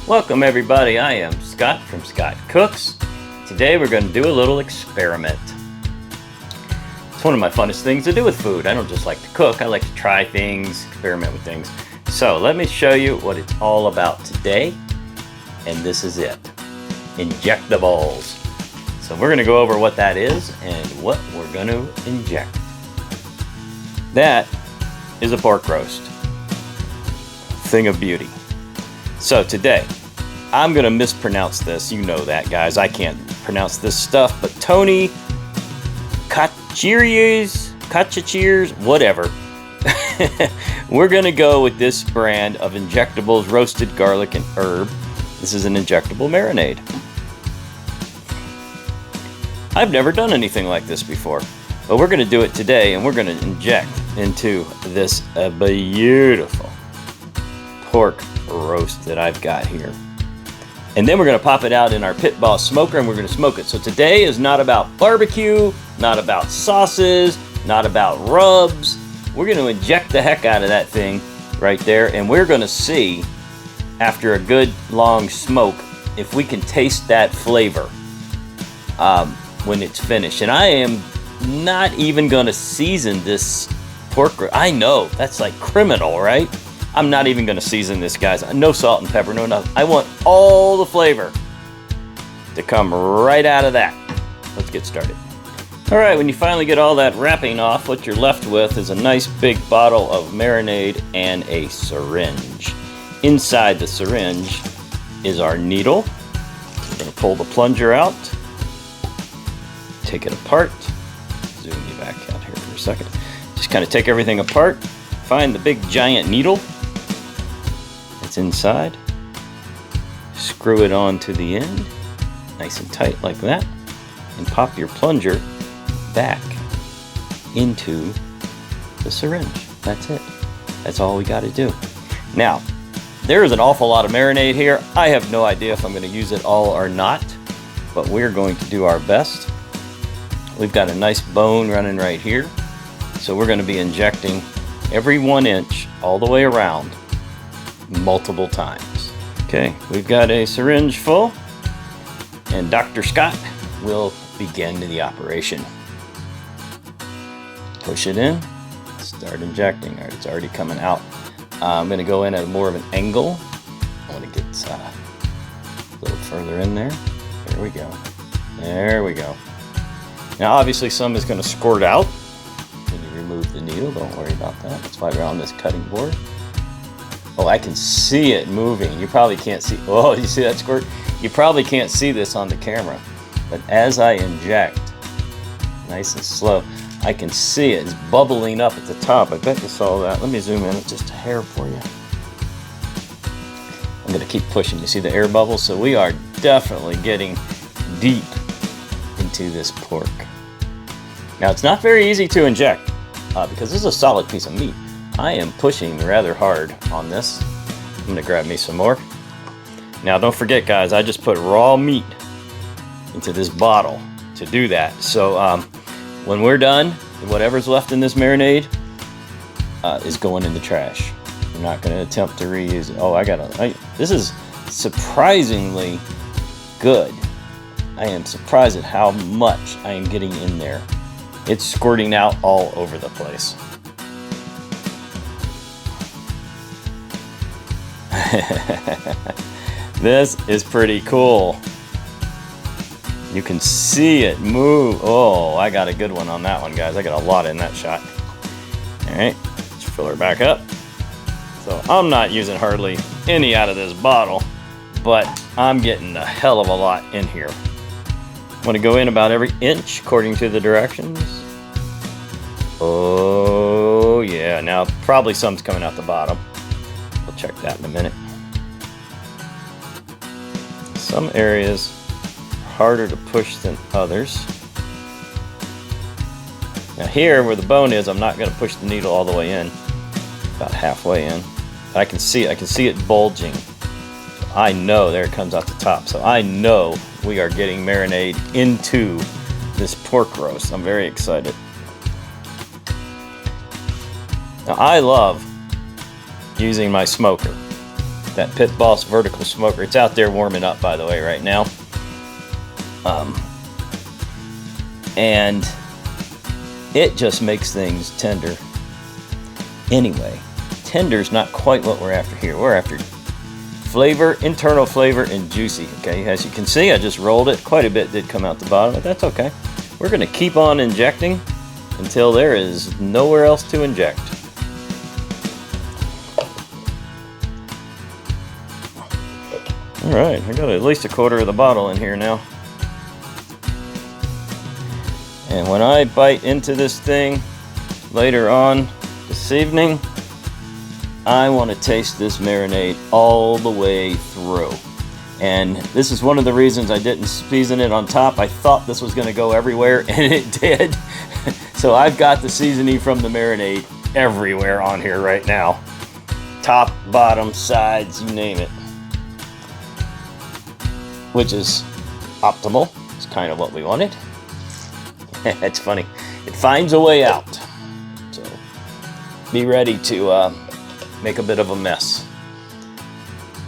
Welcome everybody, I am Scott from Scott Cooks. Today we're going to do a little experiment. It's one of my funnest things to do with food. I don't just like to cook, I like to try things, experiment with things. So let me show you what it's all about today, and this is it. Injectables. So we're going to go over what that is and what we're going to inject. That is a pork roast. Thing of beauty. So today, I'm going to mispronounce this. You know that, guys. I can't pronounce this stuff, but Tony Kachirs, whatever. We're going to go with this brand of injectables, roasted garlic and herb. This is an injectable marinade. I've never done anything like this before, but we're going to do it today, and we're going to inject into this beautiful pork roast that I've got here. And then we're going to pop it out in our Pit Boss smoker, and we're going to smoke it. So today is not about barbecue, not about sauces, not about rubs. We're going to inject the heck out of that thing right there, and we're going to see, after a good long smoke, if we can taste that flavor when it's finished. And I am not even going to season this pork. I know, that's like criminal, right? I'm not even going to season this, guys. No salt and pepper, no nothing. I want all the flavor to come right out of that. Let's get started. All right, when you finally get all that wrapping off, what you're left with is a nice big bottle of marinade and a syringe. Inside the syringe is our needle. We're going to pull the plunger out, take it apart. Zoom you back out here for a second. Just kind of take everything apart, find the big giant needle that's inside, screw it on to the end, nice and tight like that, and pop your plunger back into the syringe. That's it. That's all we got to do. Now, there is an awful lot of marinade here. I have no idea if I'm going to use it all or not, but we're going to do our best. We've got a nice bone running right here, so we're going to be injecting every 1 inch all the way around multiple times. Okay, we've got a syringe full, and Dr. Scott will begin the operation. Push it in, start injecting. All right, it's already coming out. I'm going to go in at more of an angle. I want to get a little further in there. There we go. There we go. Now, obviously, some is going to squirt out when you remove the needle. Don't worry about that. That's why we're on this cutting board. Oh, I can see it moving. You probably can't see. Oh, you see that squirt? You probably can't see this on the camera. But as I inject, nice and slow, I can see it. It's bubbling up at the top. I bet you saw that. Let me zoom in just a hair for you. I'm going to keep pushing. You see the air bubbles? So we are definitely getting deep into this pork. Now, it's not very easy to inject because this is a solid piece of meat. I am pushing rather hard on this. I'm going to grab me some more. Now, don't forget, guys, I just put raw meat into this bottle to do that. So when we're done, whatever's left in this marinade is going in the trash. We're not going to attempt to reuse it. Oh, this is surprisingly good. I am surprised at how much I am getting in there. It's squirting out all over the place. This is pretty cool. You can see it move. Oh, I got a good one on that one, guys. I got a lot in that shot. All right, let's fill her back up. So I'm not using hardly any out of this bottle, but I'm getting a hell of a lot in here. I'm going to go in about every inch according to the directions. Oh, yeah. Now, probably some's coming out the bottom. We'll check that in a minute. Some areas are harder to push than others. Now here, where the bone is, I'm not going to push the needle all the way in. About halfway in. I can see it bulging. So I know, there it comes out the top. So I know we are getting marinade into this pork roast. I'm very excited. Now I love using my smoker. that Pit Boss vertical smoker. It's out there warming up, by the way, right now. And it just makes things tender. Anyway, tender's not quite what we're after here. We're after flavor, internal flavor, and juicy. Okay, as you can see, I just rolled it. Quite a bit did come out the bottom, but that's okay. We're going to keep on injecting until there is nowhere else to inject. All right, I got at least a quarter of the bottle in here now. And when I bite into this thing later on this evening, I want to taste this marinade all the way through. And this is one of the reasons I didn't season it on top. I thought this was going to go everywhere, and it did. So I've got the seasoning from the marinade everywhere on here right now. Top, bottom, sides, you name it. Which is optimal. It's kind of what we wanted. It's funny. It finds a way out. So be ready to make a bit of a mess.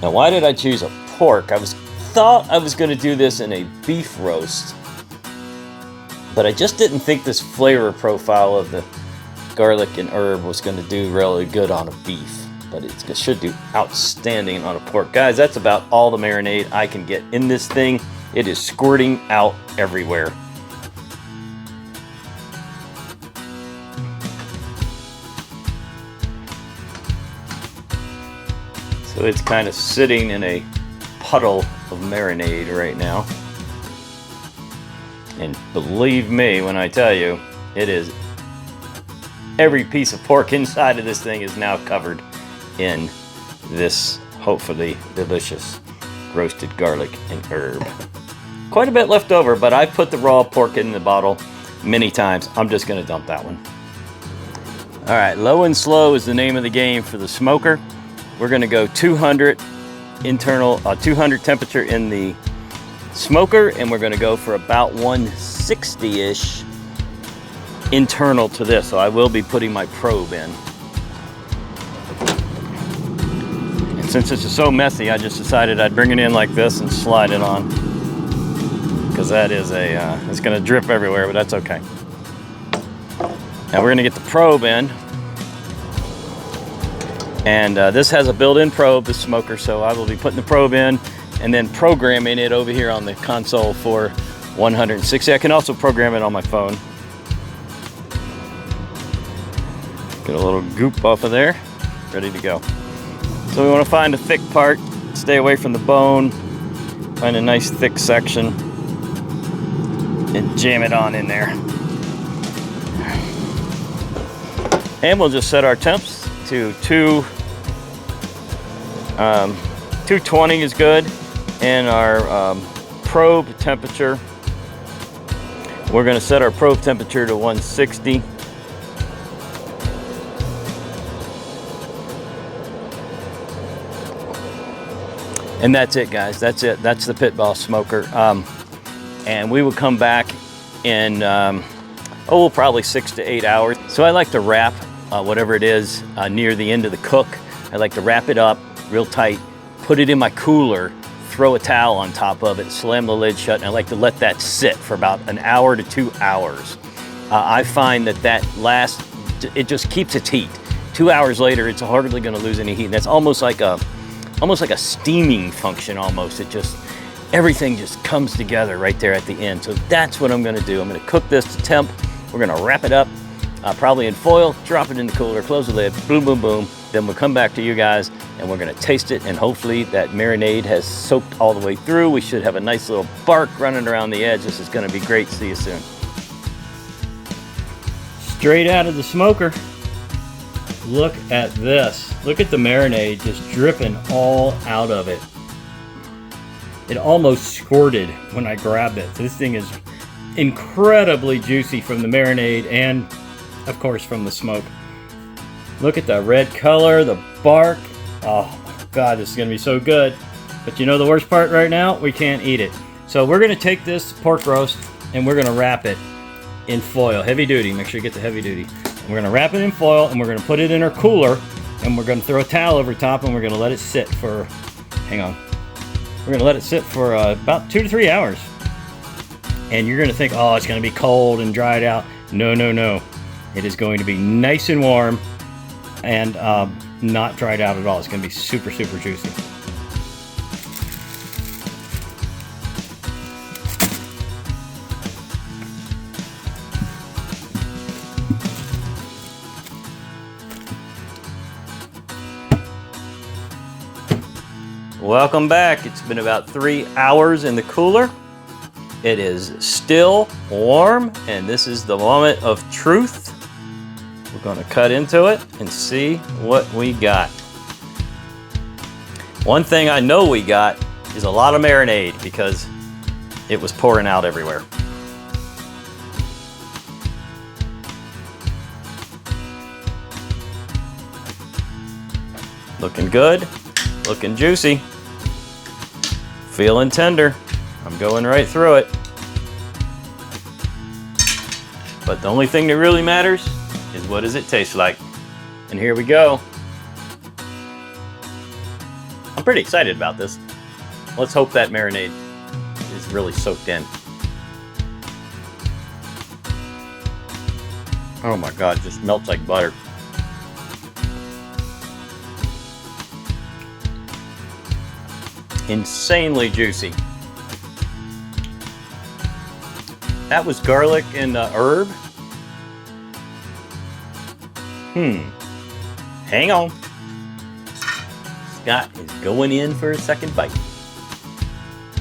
Now, why did I choose a pork? I thought I was going to do this in a beef roast, but I just didn't think this flavor profile of the garlic and herb was going to do really good on a beef. But it should do outstanding on a pork. Guys, that's about all the marinade I can get in this thing. It is squirting out everywhere. So it's kind of sitting in a puddle of marinade right now. And believe me when I tell you, it is every piece of pork inside of this thing is now covered in this hopefully delicious roasted garlic and herb. Quite a bit left over, but I put the raw pork in the bottle many times. I'm just going to dump that one. All right, low and slow is the name of the game for the smoker. We're going to go 200 temperature in the smoker, and we're going to go for about 160-ish internal to this. So I will be putting my probe in. Since this is so messy, I just decided I'd bring it in like this and slide it on. Because that is it's going to drip everywhere, but that's okay. Now we're going to get the probe in. And this has a built-in probe, the smoker, so I will be putting the probe in and then programming it over here on the console for 160. I can also program it on my phone. Get a little goop off of there, ready to go. So we want to find a thick part, stay away from the bone, find a nice thick section, and jam it on in there. And we'll just set our temps to 220 is good, and our probe temperature, we're going to set our probe temperature to 160. And that's it, guys. That's it. That's the Pit Boss smoker. And we will come back in, probably 6 to 8 hours. So I like to wrap whatever it is near the end of the cook. I like to wrap it up real tight, put it in my cooler, throw a towel on top of it, slam the lid shut, and I like to let that sit for about an hour to 2 hours. I find that it just keeps its heat. 2 hours later, it's hardly going to lose any heat. And that's almost like a steaming function almost. Everything just comes together right there at the end. So that's what I'm gonna do. I'm gonna cook this to temp. We're gonna wrap it up, probably in foil, drop it in the cooler, close the lid, boom, boom, boom. Then we'll come back to you guys and we're gonna taste it, and hopefully that marinade has soaked all the way through. We should have a nice little bark running around the edge. This is gonna be great. See you soon. Straight out of the smoker. Look at this. Look at the marinade just dripping all out of it. It almost squirted when I grabbed it. This thing is incredibly juicy from the marinade and, of course, from the smoke. Look at the red color, the bark. Oh, my God, this is going to be so good. But you know the worst part right now? We can't eat it. So we're going to take this pork roast and we're going to wrap it in foil. Heavy duty. Make sure you get the heavy duty. We're going to wrap it in foil and we're going to put it in our cooler And we're gonna throw a towel over top and we're gonna let it sit for, hang on. We're gonna let it sit for about 2 to 3 hours. And you're gonna think, oh, it's gonna be cold and dried out. No, no, no. It is going to be nice and warm and not dried out at all. It's gonna be super, super juicy. Welcome back. It's been about 3 hours in the cooler. It is still warm, and this is the moment of truth. We're gonna cut into it and see what we got. One thing I know we got is a lot of marinade because it was pouring out everywhere. Looking good, looking juicy, feeling tender. I'm going right through it. But the only thing that really matters is what does it taste like. And here we go. I'm pretty excited about this. Let's hope that marinade is really soaked in. Oh my God, it just melts like butter. Insanely juicy. That was garlic and herb. Hang on. Scott is going in for a second bite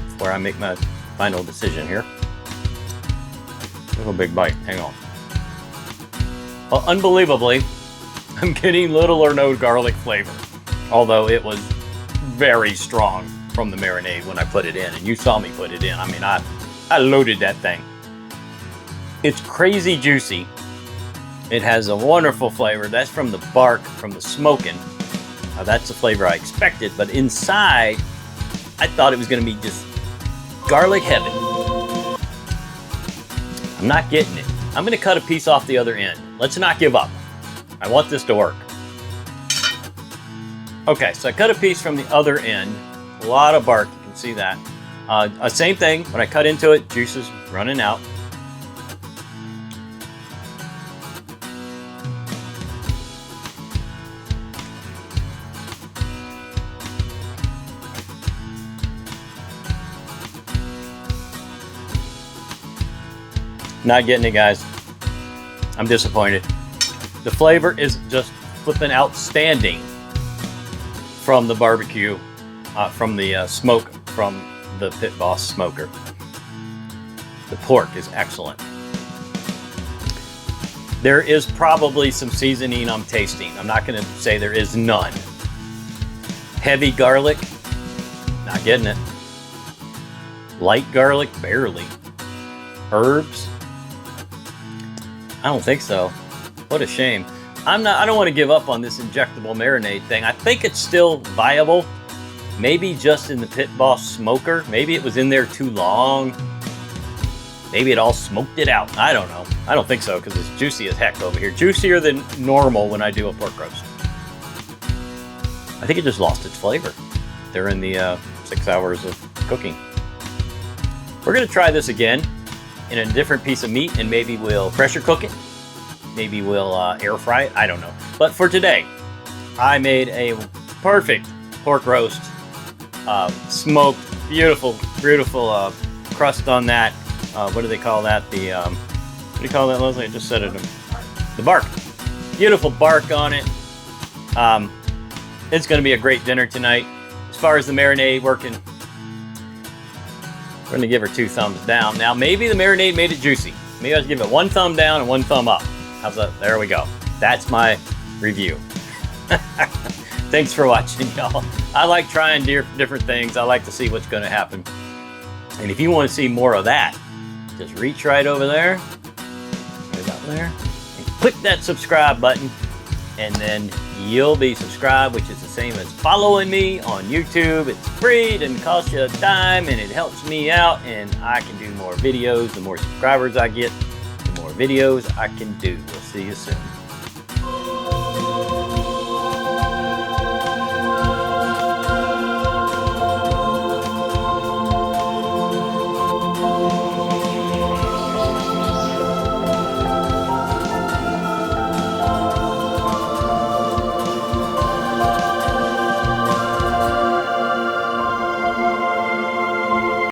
before I make my final decision here. Little big bite. Hang on. Well, unbelievably, I'm getting little or no garlic flavor, although it was very strong from the marinade when I put it in, and you saw me put it in. I mean, I loaded that thing. It's crazy juicy. It has a wonderful flavor. That's from the bark, from the smoking. That's the flavor I expected, but inside, I thought it was gonna be just garlic heaven. I'm not getting it. I'm gonna cut a piece off the other end. Let's not give up. I want this to work. Okay, so I cut a piece from the other end. A lot of bark, you can see that. Same thing, when I cut into it, juice is running out. Not getting it, guys. I'm disappointed. The flavor is just flipping outstanding from the barbecue, from the smoke from the Pit Boss smoker. The pork is excellent. There is probably some seasoning I'm tasting. I'm not gonna say there is none. Heavy garlic, not getting it. Light garlic, barely. Herbs, I don't think so. What a shame. I don't want to give up on this injectable marinade thing. I think it's still viable. Maybe just in the Pit Boss smoker. Maybe it was in there too long. Maybe it all smoked it out. I don't know. I don't think so because it's juicy as heck over here. Juicier than normal when I do a pork roast. I think it just lost its flavor during the 6 hours of cooking. We're going to try this again in a different piece of meat, and maybe we'll pressure cook it. Maybe we'll air fry it. I don't know. But for today, I made a perfect pork roast. Smoked, beautiful, beautiful crust on that. What do they call that? The what do you call that, Leslie? I just said it. The bark. Beautiful bark on it. It's going to be a great dinner tonight. As far as the marinade working, we're going to give her 2 thumbs down. Now, maybe the marinade made it juicy. Maybe I'll give it 1 thumb down and 1 thumb up. How's that? There we go. That's my review. Thanks for watching, y'all. I like trying different things. I like to see what's going to happen. And if you want to see more of that, just reach right over there, right about there, and click that subscribe button, and then you'll be subscribed, which is the same as following me on YouTube. It's free, it doesn't cost you a dime, and it helps me out, and I can do more videos. The more subscribers I get, the more videos I can do. We'll see you soon.